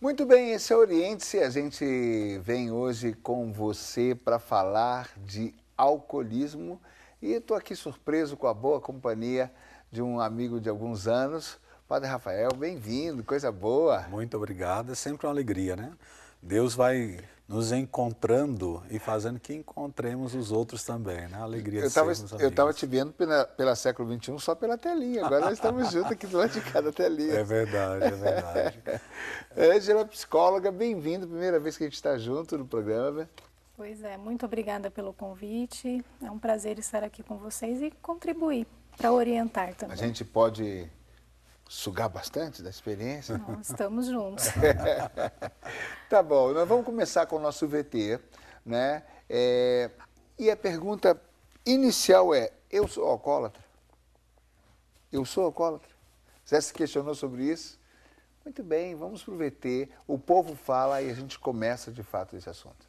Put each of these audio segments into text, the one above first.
Muito bem, esse é o Oriente-se. A gente vem hoje com você para falar de alcoolismo e estou aqui surpreso com a boa companhia de um amigo de alguns anos, Padre Rafael. Bem-vindo, coisa boa. Muito obrigado, é sempre uma alegria, né? Deus vai nos encontrando e fazendo que encontremos os outros também, né? A alegria de sermos amigos. Eu estava te vendo pela Século XXI só pela telinha, agora nós estamos juntos aqui do lado de cada telinha. É verdade, é verdade. Ângela, psicóloga, bem-vindo, primeira vez que a gente está junto no programa. Pois é, muito obrigada pelo convite, é um prazer estar aqui com vocês e contribuir para orientar também. A gente pode sugar bastante da experiência? Não, estamos juntos. Tá bom, nós vamos começar com o nosso VT, né? E a pergunta inicial é, eu sou alcoólatra? Eu sou alcoólatra? Você já se questionou sobre isso? Muito bem, vamos para o VT, o povo fala e a gente começa de fato esse assunto.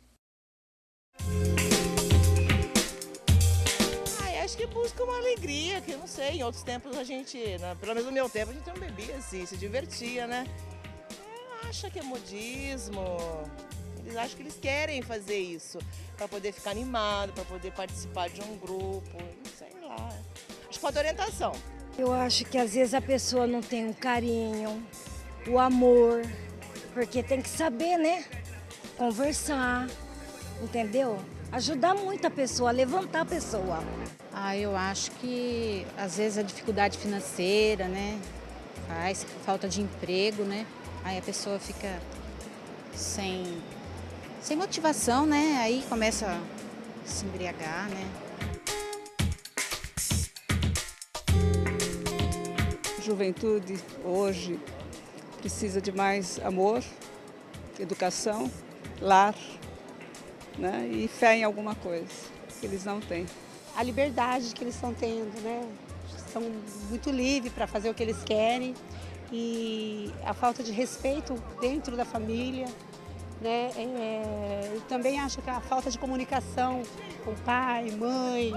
Acho que busca uma alegria, que eu não sei, em outros tempos a gente, pelo menos no meu tempo, a gente não bebia assim, se divertia, né? Acha que é modismo, eles acham que eles querem fazer isso, para poder ficar animado, para poder participar de um grupo, sei lá. Acho que falta orientação. Eu acho que às vezes a pessoa não tem um carinho, o amor, porque tem que saber, né? Conversar, entendeu? Ajudar muito a pessoa, levantar a pessoa. Eu acho que às vezes a dificuldade financeira, né? Faz falta de emprego, né? Aí a pessoa fica sem motivação, né? Aí começa a se embriagar, né? Juventude hoje precisa de mais amor, educação, lar, né? E fé em alguma coisa que eles não têm. A liberdade que eles estão tendo, né? Estão muito livres para fazer o que eles querem e a falta de respeito dentro da família, né? Eu também acho que a falta de comunicação com pai, mãe,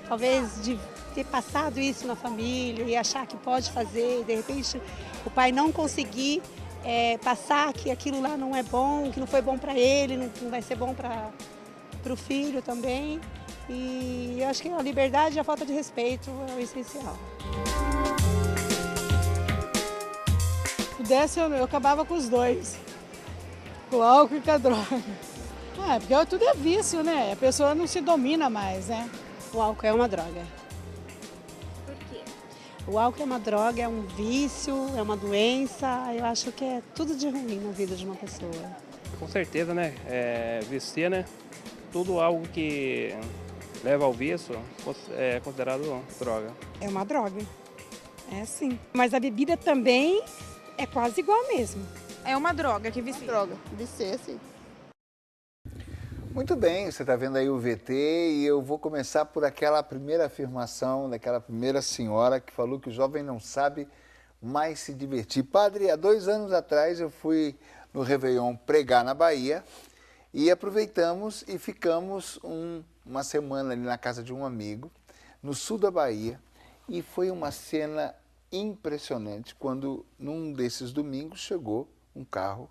talvez de ter passado isso na família e achar que pode fazer, de repente o pai não conseguir passar que aquilo lá não é bom, que não foi bom para ele, não vai ser bom para o filho também. E eu acho que a liberdade e a falta de respeito é o essencial. Se pudesse, eu acabava com os dois, com o álcool e com a droga. Porque tudo é vício, né? A pessoa não se domina mais, né? O álcool é uma droga. Por quê? O álcool é uma droga, é um vício, é uma doença. Eu acho que é tudo de ruim na vida de uma pessoa. Com certeza, né? Vicia, né? Tudo algo que leva ao vício é considerado droga. É uma droga, é sim. Mas a bebida também é quase igual mesmo. É uma droga que vicia. Droga, vicia, sim. Muito bem, você está vendo aí o VT e eu vou começar por aquela primeira afirmação daquela primeira senhora que falou que o jovem não sabe mais se divertir. Padre, há 2 anos atrás eu fui no Réveillon pregar na Bahia e aproveitamos e ficamos uma semana ali na casa de um amigo, no sul da Bahia, e foi uma cena impressionante quando, num desses domingos, chegou um carro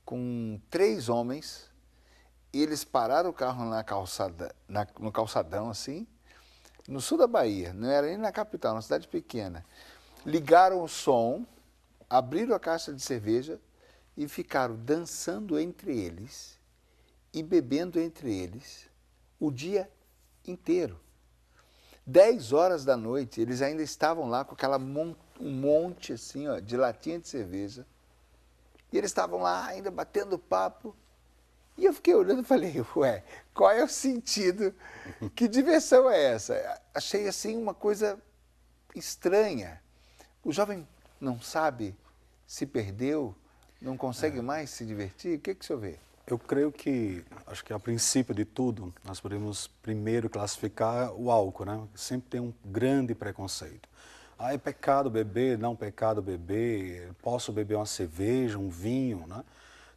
com 3 homens, e eles pararam o carro no calçadão, assim, no sul da Bahia, não era nem na capital, na cidade pequena. Ligaram o som, abriram a caixa de cerveja e ficaram dançando entre eles e bebendo entre eles o dia inteiro. 10 horas da noite, eles ainda estavam lá com um monte assim, ó, de latinha de cerveja. E eles estavam lá ainda batendo papo. E eu fiquei olhando e falei, ué, qual é o sentido? Que diversão é essa? Achei assim uma coisa estranha. O jovem não sabe, se perdeu, não consegue mais se divertir? O que o senhor vê? Eu creio que, acho que a princípio de tudo, nós podemos primeiro classificar o álcool, né? Sempre tem um grande preconceito. É pecado beber, não pecado beber, posso beber uma cerveja, um vinho, né?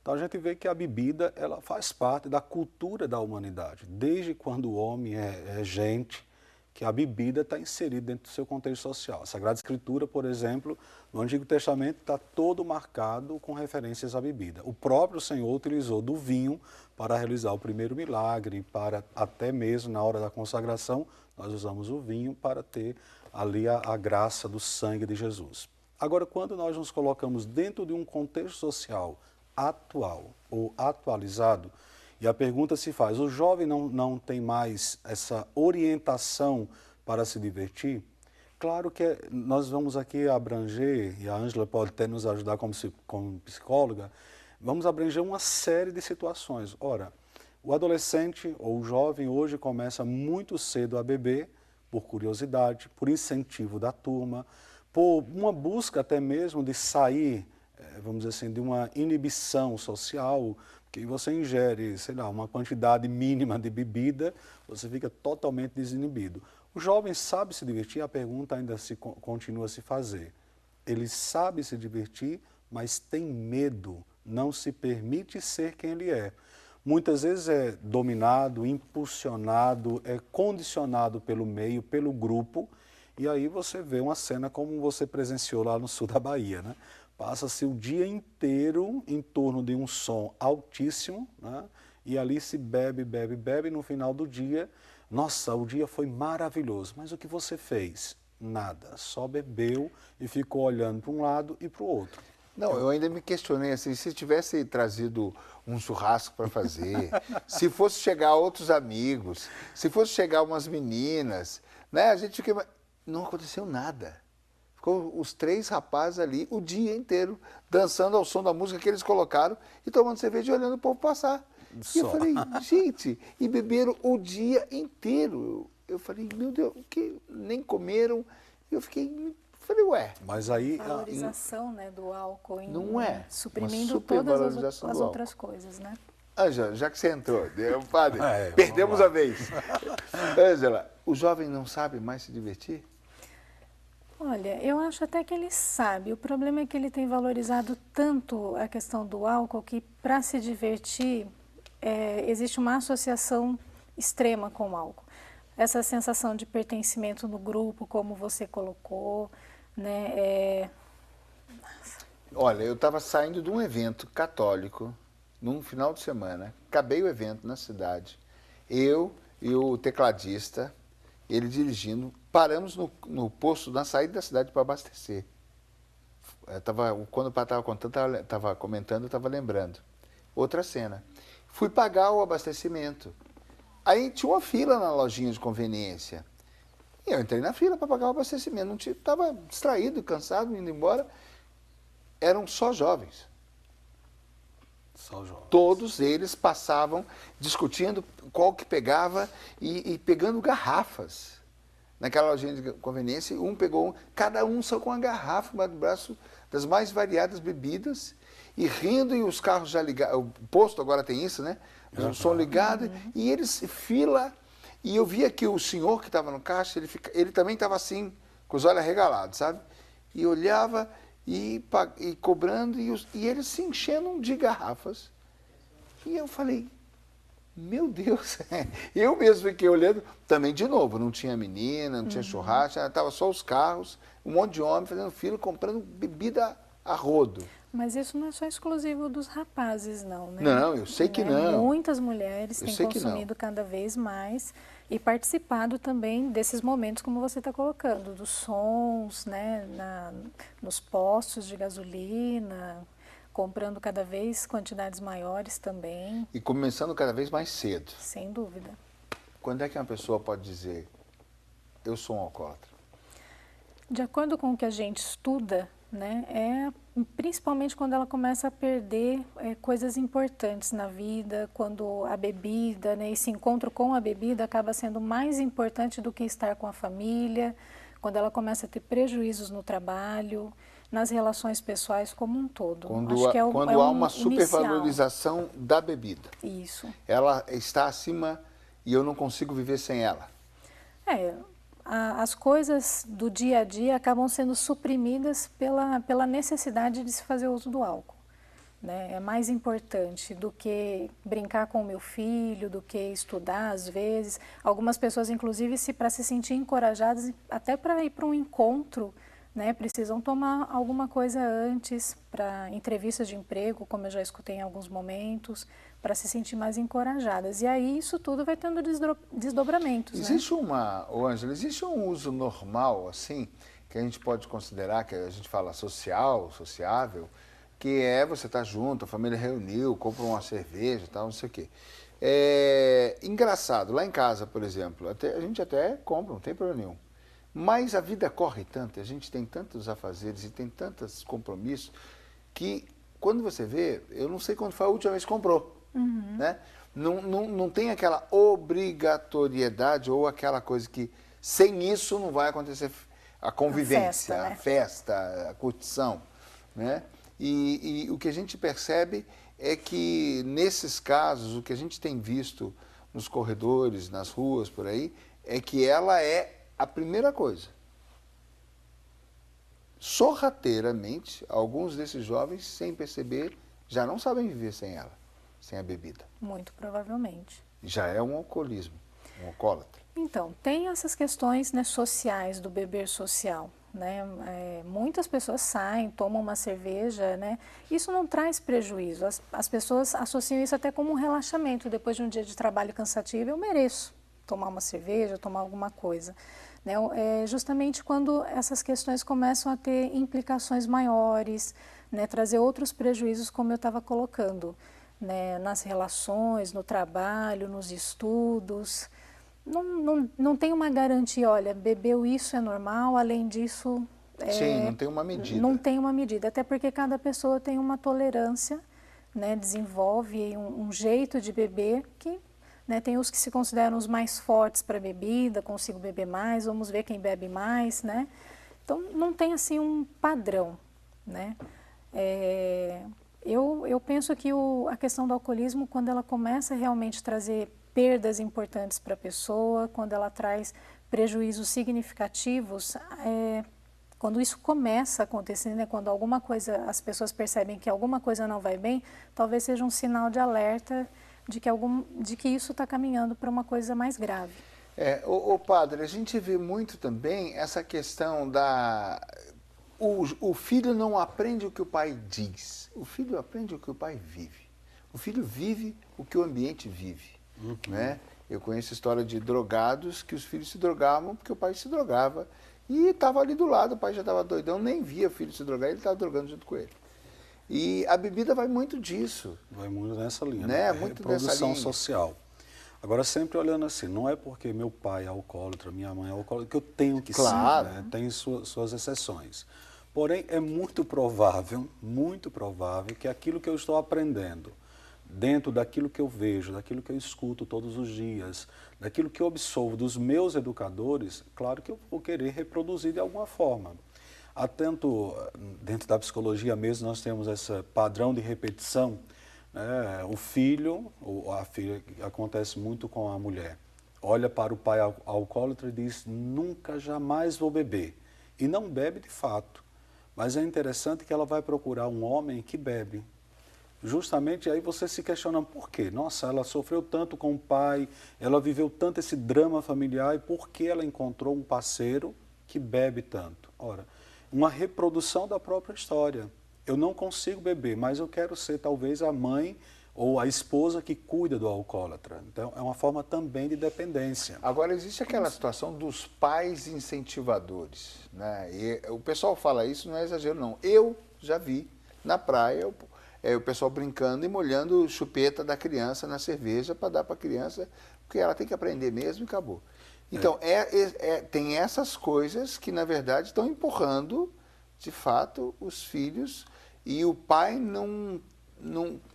Então a gente vê que a bebida, ela faz parte da cultura da humanidade. Desde quando o homem é gente, que a bebida está inserida dentro do seu contexto social. A Sagrada Escritura, por exemplo, no Antigo Testamento está todo marcado com referências à bebida. O próprio Senhor utilizou do vinho para realizar o primeiro milagre, para até mesmo na hora da consagração, nós usamos o vinho para ter ali a graça do sangue de Jesus. Agora, quando nós nos colocamos dentro de um contexto social atual ou atualizado, e a pergunta se faz, o jovem não tem mais essa orientação para se divertir? Claro que nós vamos aqui abranger, e a Ângela pode até nos ajudar como psicóloga, vamos abranger uma série de situações. Ora, o adolescente ou o jovem hoje começa muito cedo a beber, por curiosidade, por incentivo da turma, por uma busca até mesmo de sair, vamos dizer assim, de uma inibição social, que você ingere, sei lá, uma quantidade mínima de bebida, você fica totalmente desinibido. O jovem sabe se divertir, a pergunta ainda continua a se fazer. Ele sabe se divertir, mas tem medo, não se permite ser quem ele é. Muitas vezes é dominado, impulsionado, é condicionado pelo meio, pelo grupo, e aí você vê uma cena como você presenciou lá no sul da Bahia, né? Passa-se o dia inteiro em torno de um som altíssimo, né? E ali se bebe, bebe, bebe, e no final do dia, nossa, o dia foi maravilhoso, mas o que você fez? Nada, só bebeu e ficou olhando para um lado e para o outro. Não, eu ainda me questionei assim, se tivesse trazido um churrasco para fazer, se fosse chegar outros amigos, se fosse chegar umas meninas, né? A gente fica... Não aconteceu nada. Ficou os 3 rapazes ali o dia inteiro, dançando ao som da música que eles colocaram e tomando cerveja e olhando o povo passar. E eu falei, gente, e beberam o dia inteiro. Eu falei, meu Deus, que nem comeram. Eu falei, ué. Mas aí... A valorização, né, do álcool não é suprimindo todas as outras coisas, né? Ângela, já que você entrou, padre, perdemos a vez. Ângela, o jovem não sabe mais se divertir? Olha, eu acho até que ele sabe. O problema é que ele tem valorizado tanto a questão do álcool que, para se divertir, existe uma associação extrema com o álcool. Essa sensação de pertencimento no grupo, como você colocou, né? Olha, eu estava saindo de um evento católico, num final de semana. Acabei o evento na cidade. Eu e o tecladista, ele dirigindo, paramos no posto, na saída da cidade para abastecer. Quando o pai estava comentando, eu estava lembrando. Outra cena. Fui pagar o abastecimento. Aí tinha uma fila na lojinha de conveniência. E eu entrei na fila para pagar o abastecimento. Estava distraído, cansado, indo embora. Eram só jovens. Só jovens. Todos eles passavam discutindo qual que pegava e pegando garrafas. Naquela lojinha de conveniência, um pegou cada um só com uma garrafa embaixo do braço das mais variadas bebidas, e rindo, e os carros já ligados, o posto agora tem isso, né? O som ligado, e eles, fila, e eu via que o senhor que estava no caixa, ele também estava assim, com os olhos arregalados, sabe? E olhava e cobrando, e eles se enchendo de garrafas. E eu falei, meu Deus, eu mesmo fiquei olhando, também de novo, não tinha menina, não tinha churrasco, estava só os carros, um monte de homem fazendo fila, comprando bebida a rodo. Mas isso não é só exclusivo dos rapazes, não, né? Não, eu sei que não. Muitas mulheres têm consumido cada vez mais e participado também desses momentos, como você está colocando, dos sons, né, nos postos de gasolina, comprando cada vez quantidades maiores também. E começando cada vez mais cedo. Sem dúvida. Quando é que uma pessoa pode dizer, eu sou um alcoólatra? De acordo com o que a gente estuda, né, principalmente quando ela começa a perder coisas importantes na vida, quando a bebida, né, esse encontro com a bebida acaba sendo mais importante do que estar com a família, quando ela começa a ter prejuízos no trabalho, nas relações pessoais como um todo. Quando há uma supervalorização da bebida. Isso. Ela está acima e eu não consigo viver sem ela. As coisas do dia a dia acabam sendo suprimidas pela necessidade de se fazer uso do álcool. né? É mais importante do que brincar com o meu filho, do que estudar às vezes. Algumas pessoas, inclusive, para se sentir encorajadas, até para ir para um encontro, né, precisam tomar alguma coisa antes, para entrevistas de emprego, como eu já escutei em alguns momentos, para se sentir mais encorajadas. E aí isso tudo vai tendo desdobramentos. Existe Ângela, existe um uso normal, assim, que a gente pode considerar, que a gente fala social, sociável, que é você estar junto, a família reuniu, compra uma cerveja e tal, não sei o quê. Engraçado, lá em casa, por exemplo, a gente até compra, não tem problema nenhum. Mas a vida corre tanto, a gente tem tantos afazeres e tem tantos compromissos, que quando você vê, eu não sei quando foi a última vez que comprou. Né? Não tem aquela obrigatoriedade ou aquela coisa que sem isso não vai acontecer a convivência, a festa, a curtição. Né? E o que a gente percebe é que, nesses casos, o que a gente tem visto nos corredores, nas ruas, por aí, é que ela é a primeira coisa. Sorrateiramente, alguns desses jovens, sem perceber, já não sabem viver sem ela, sem a bebida. Muito provavelmente. Já é um alcoolismo, um alcoólatra. Então, tem essas questões, né, sociais, do beber social. Né? Muitas pessoas saem, tomam uma cerveja, né? Isso não traz prejuízo. As pessoas associam isso até como um relaxamento. Depois de um dia de trabalho cansativo, eu mereço tomar uma cerveja, tomar alguma coisa. Né? Justamente quando essas questões começam a ter implicações maiores, né? Trazer outros prejuízos, como eu estava colocando, né? Nas relações, no trabalho, nos estudos. Não tem uma garantia, olha, bebeu isso é normal, além disso... Sim, não tem uma medida. Não tem uma medida, até porque cada pessoa tem uma tolerância, né, desenvolve um jeito de beber que, né, tem os que se consideram os mais fortes para bebida, consigo beber mais, vamos ver quem bebe mais, né? Então, não tem assim um padrão, né? Eu penso que a questão do alcoolismo, quando ela começa a realmente trazer perdas importantes para a pessoa, quando ela traz prejuízos significativos, quando isso começa a acontecer, né, quando alguma coisa, as pessoas percebem que alguma coisa não vai bem, talvez seja um sinal de alerta de que isso está caminhando para uma coisa mais grave. Padre, a gente vê muito também essa questão o filho não aprende o que o pai diz, o filho aprende o que o pai vive. O filho vive o que o ambiente vive. Né? Eu conheço a história de drogados que os filhos se drogavam porque o pai se drogava e estava ali do lado, o pai já estava doidão, nem via o filho se drogar, ele estava drogando junto com ele. E a bebida vai muito disso. Vai muito nessa linha, né? Muito reprodução social. Agora, sempre olhando assim, não é porque meu pai é alcoólatra, minha mãe é alcoólatra, que eu tenho que ser, né? Tem suas exceções. Porém, é muito provável que aquilo que eu estou aprendendo, dentro daquilo que eu vejo, daquilo que eu escuto todos os dias, daquilo que eu absolvo dos meus educadores, claro que eu vou querer reproduzir de alguma forma. Tanto dentro da psicologia mesmo, nós temos esse padrão de repetição, né? O filho, ou a filha, acontece muito com a mulher, olha para o pai alcoólatra e diz, nunca, jamais vou beber. E não bebe de fato. Mas é interessante que ela vai procurar um homem que bebe. Justamente aí você se questiona por quê? Nossa, ela sofreu tanto com o pai, ela viveu tanto esse drama familiar, e por que ela encontrou um parceiro que bebe tanto? Ora, uma reprodução da própria história. Eu não consigo beber, mas eu quero ser talvez a mãe ou a esposa que cuida do alcoólatra. Então, é uma forma também de dependência. Agora, existe aquela situação dos pais incentivadores, né? E o pessoal fala isso, não é exagero não. Eu já vi na praia o pessoal brincando e molhando chupeta da criança na cerveja para dar para a criança, porque ela tem que aprender mesmo e acabou. Então, tem essas coisas que, na verdade, estão empurrando, de fato, os filhos, e o pai não,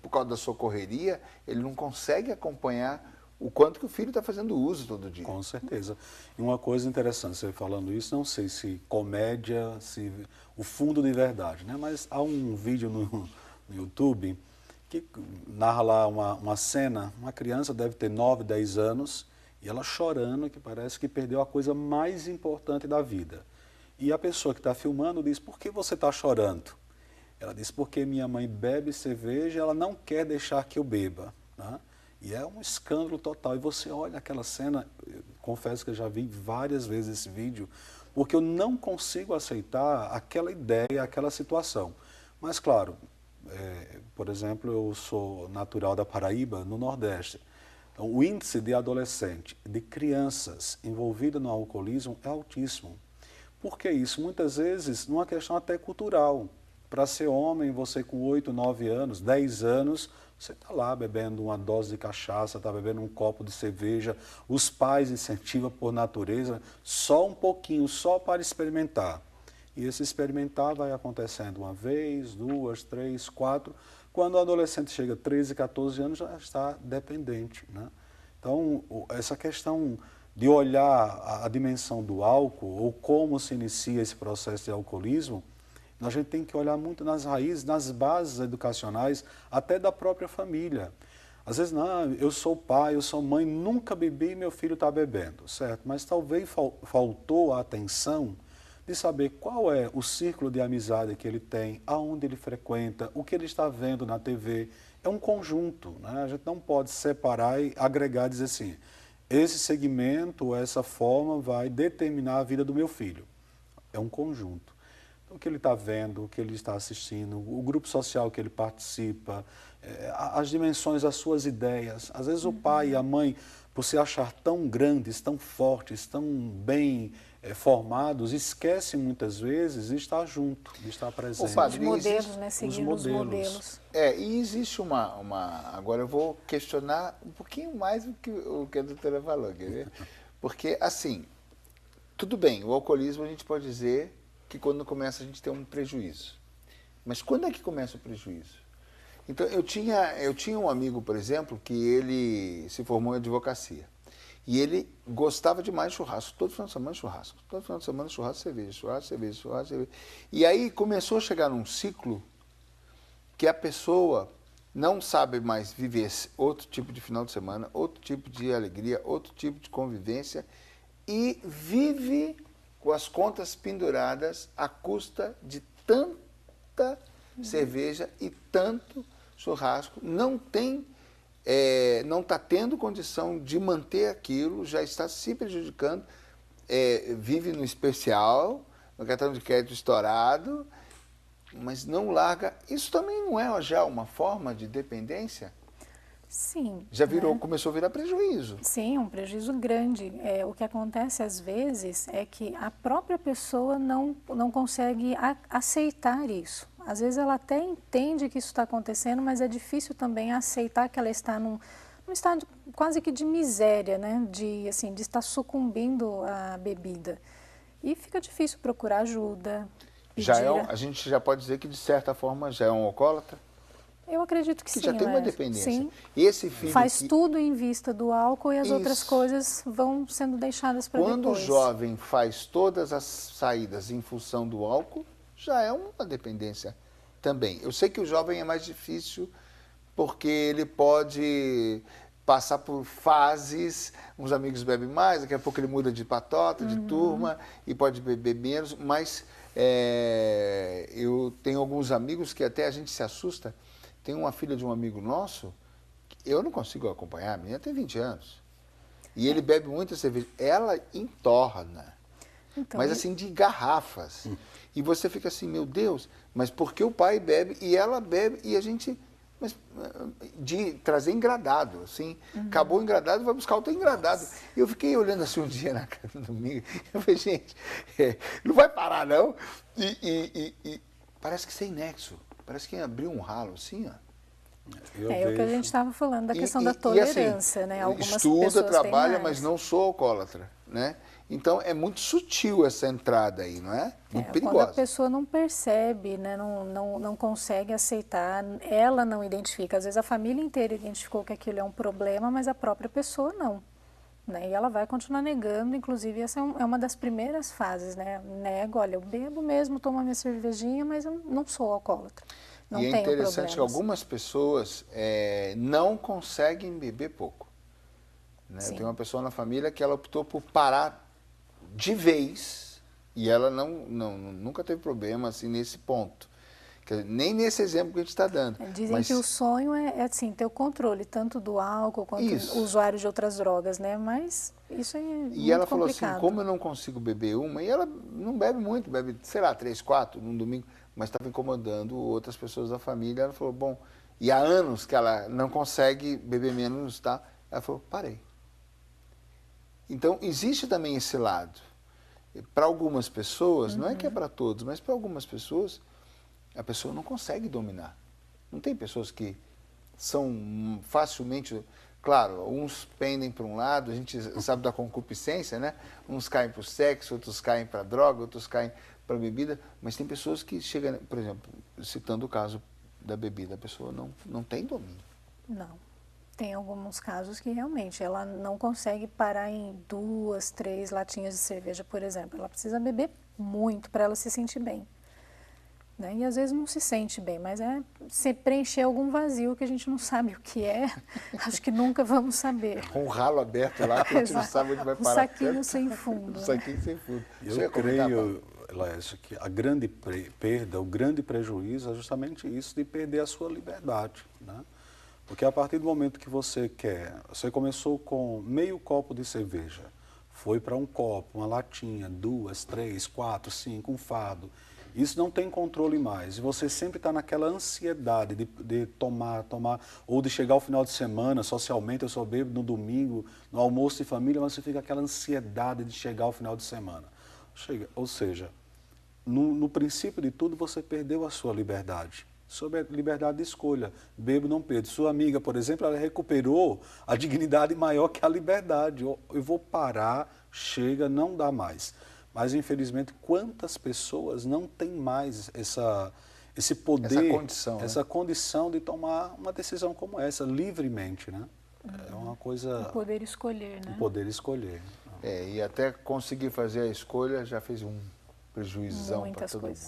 por causa da sua correria, ele não consegue acompanhar o quanto que o filho está fazendo uso todo dia. Com certeza. E uma coisa interessante, você falando isso, não sei se comédia, se o fundo de verdade, né? Mas há um vídeo no YouTube que narra lá uma cena, uma criança deve ter 9, 10 anos, e ela chorando, que parece que perdeu a coisa mais importante da vida. E a pessoa que está filmando diz, por que você está chorando? Ela disse, porque minha mãe bebe cerveja, ela não quer deixar que eu beba, né? E é um escândalo total. E você olha aquela cena, eu confesso que eu já vi várias vezes esse vídeo, porque eu não consigo aceitar aquela ideia, aquela situação. Mas, claro, por exemplo, eu sou natural da Paraíba, no Nordeste. Então, o índice de adolescente, de crianças envolvidas no alcoolismo é altíssimo. Por que isso? Muitas vezes, numa questão até cultural. Para ser homem, você com 8, 9 anos, 10 anos, você está lá bebendo uma dose de cachaça, está bebendo um copo de cerveja. Os pais incentivam por natureza só um pouquinho, só para experimentar. E esse experimentar vai acontecendo uma vez, 2, 3, 4. Quando o adolescente chega a 13, 14 anos, já está dependente, né? Então, essa questão de olhar a dimensão do álcool, ou como se inicia esse processo de alcoolismo, a gente tem que olhar muito nas raízes, nas bases educacionais, até da própria família. Às vezes, não, eu sou pai, eu sou mãe, nunca bebi e meu filho está bebendo, certo? Mas talvez faltou a atenção de saber qual é o círculo de amizade que ele tem, aonde ele frequenta, o que ele está vendo na TV. É um conjunto, né? A gente não pode separar e agregar e dizer assim, esse segmento, essa forma vai determinar a vida do meu filho. É um conjunto. Então, o que ele está vendo, o que ele está assistindo, o grupo social que ele participa, as dimensões das suas ideias. Às vezes o pai e a mãe, por se achar tão grandes, tão fortes, tão bem formados, esquecem muitas vezes de estar junto, de estar presente. Os modelos, né? Seguir os modelos. E existe Agora eu vou questionar um pouquinho mais o que a doutora falou, quer ver? Porque, assim, tudo bem, o alcoolismo a gente pode dizer que quando começa a gente tem um prejuízo. Mas quando é que começa o prejuízo? Então, eu tinha um amigo, por exemplo, que ele se formou em advocacia. E ele gostava demais de churrasco. Todo final de semana churrasco. Todo final de semana churrasco, cerveja, churrasco, cerveja, churrasco, cerveja. E aí começou a chegar num ciclo que a pessoa não sabe mais viver outro tipo de final de semana, outro tipo de alegria, outro tipo de convivência e vive com as contas penduradas à custa de tanta cerveja e tanto churrasco. Não está tendo condição de manter aquilo, já está se prejudicando, vive no especial, no cartão de crédito estourado, mas não larga. Isso também não é já uma forma de dependência? Sim. Já começou a virar prejuízo. Sim, um prejuízo grande. O que acontece às vezes é que a própria pessoa não consegue aceitar isso. Às vezes ela até entende que isso está acontecendo, mas é difícil também aceitar que ela está num estado quase que de miséria, né? De estar sucumbindo à bebida. E fica difícil procurar ajuda. A gente já pode dizer que, de certa forma, já é um alcoólatra? Eu acredito que sim. Já tem uma dependência. Sim. E esse filho faz tudo em vista do álcool e as outras coisas vão sendo deixadas para depois. Quando o jovem faz todas as saídas em função do álcool, já é uma dependência também. Eu sei que o jovem é mais difícil porque ele pode passar por fases, uns amigos bebem mais, daqui a pouco ele muda de patota, de turma e pode beber menos, mas eu tenho alguns amigos que até a gente se assusta. Tem uma filha de um amigo nosso, que eu não consigo acompanhar, a menina tem 20 anos. E ele bebe muita cerveja. Ela entorna, mas assim, de garrafas. E você fica assim, meu Deus, mas por que o pai bebe e ela bebe e a gente... Mas de trazer engradado, assim, acabou o engradado, vai buscar outro engradado. Eu fiquei olhando assim um dia na casa do domingo, eu falei, gente, não vai parar não? E parece que sem nexo. Parece que abriu um ralo, assim, ó. É o que a gente estava falando, da questão da tolerância, assim, né? Algumas estuda, pessoas trabalha, mas não sou alcoólatra, né? Então, é muito sutil essa entrada aí, não é? Muito perigosa. Quando a pessoa não percebe, né? Não consegue aceitar, ela não identifica. Às vezes a família inteira identificou que aquilo é um problema, mas a própria pessoa não. Né? E ela vai continuar negando, inclusive essa é uma das primeiras fases, né? Nego, olha, eu bebo mesmo, tomo a minha cervejinha, mas eu não sou alcoólatra. Não tenho problemas. E é interessante que algumas pessoas não conseguem beber pouco. Né? Eu tenho uma pessoa na família que ela optou por parar de vez, e ela nunca teve problema assim, nesse ponto, Nem nesse exemplo que a gente está dando. Dizem que o sonho é assim, ter o controle, tanto do álcool quanto do usuário de outras drogas, né? Mas isso é muito complicado. E ela falou assim, como eu não consigo beber uma, e ela não bebe muito, bebe, sei lá, 3, 4 num domingo, mas estava incomodando outras pessoas da família. Ela falou, bom, e há anos que ela não consegue beber menos, tá? Ela falou, parei. Então, existe também esse lado. Para algumas pessoas, não é que é para todos, mas para algumas pessoas, a pessoa não consegue dominar. Não tem pessoas que são facilmente... Claro, uns pendem para um lado, a gente sabe da concupiscência, né? Uns caem para o sexo, outros caem para a droga, outros caem para a bebida, mas tem pessoas que chegam, por exemplo, citando o caso da bebida, a pessoa não tem domínio. Não. Tem alguns casos que realmente ela não consegue parar em 2, 3 latinhas de cerveja, por exemplo. Ela precisa beber muito para ela se sentir bem. Né? E às vezes não se sente bem, mas é se preencher algum vazio que a gente não sabe o que é, acho que nunca vamos saber. Um ralo aberto lá que a gente não sabe onde vai parar. Um saquinho sem fundo. Um saquinho sem fundo. Eu creio, Lécio, que a grande perda, o grande prejuízo é justamente isso, de perder a sua liberdade, né? Porque a partir do momento que você começou com meio copo de cerveja, foi para um copo, uma latinha, 2, 3, 4, 5, um fardo. Isso não tem controle mais. E você sempre está naquela ansiedade de tomar, ou de chegar ao final de semana, socialmente, eu só bebo no domingo, no almoço de família, mas você fica aquela ansiedade de chegar ao final de semana. Ou seja, no princípio de tudo, você perdeu a sua liberdade. Sobre a liberdade de escolha, bebo, não bebo. Sua amiga, por exemplo, ela recuperou a dignidade maior que a liberdade. Eu vou parar, chega, não dá mais. Mas, infelizmente, quantas pessoas não têm mais esse poder, essa condição de tomar uma decisão como essa, livremente, né? É uma coisa... O poder escolher, né? O poder escolher. E até conseguir fazer a escolha já fez um prejuizão para todo mundo.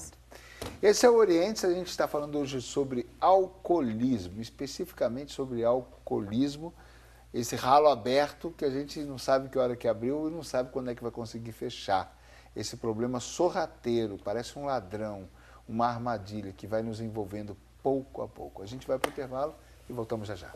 Esse é o Orientes, a gente está falando hoje sobre alcoolismo, especificamente sobre alcoolismo, esse ralo aberto que a gente não sabe que hora que abriu e não sabe quando é que vai conseguir fechar. Esse problema sorrateiro, parece um ladrão, uma armadilha que vai nos envolvendo pouco a pouco. A gente vai para o intervalo e voltamos já já.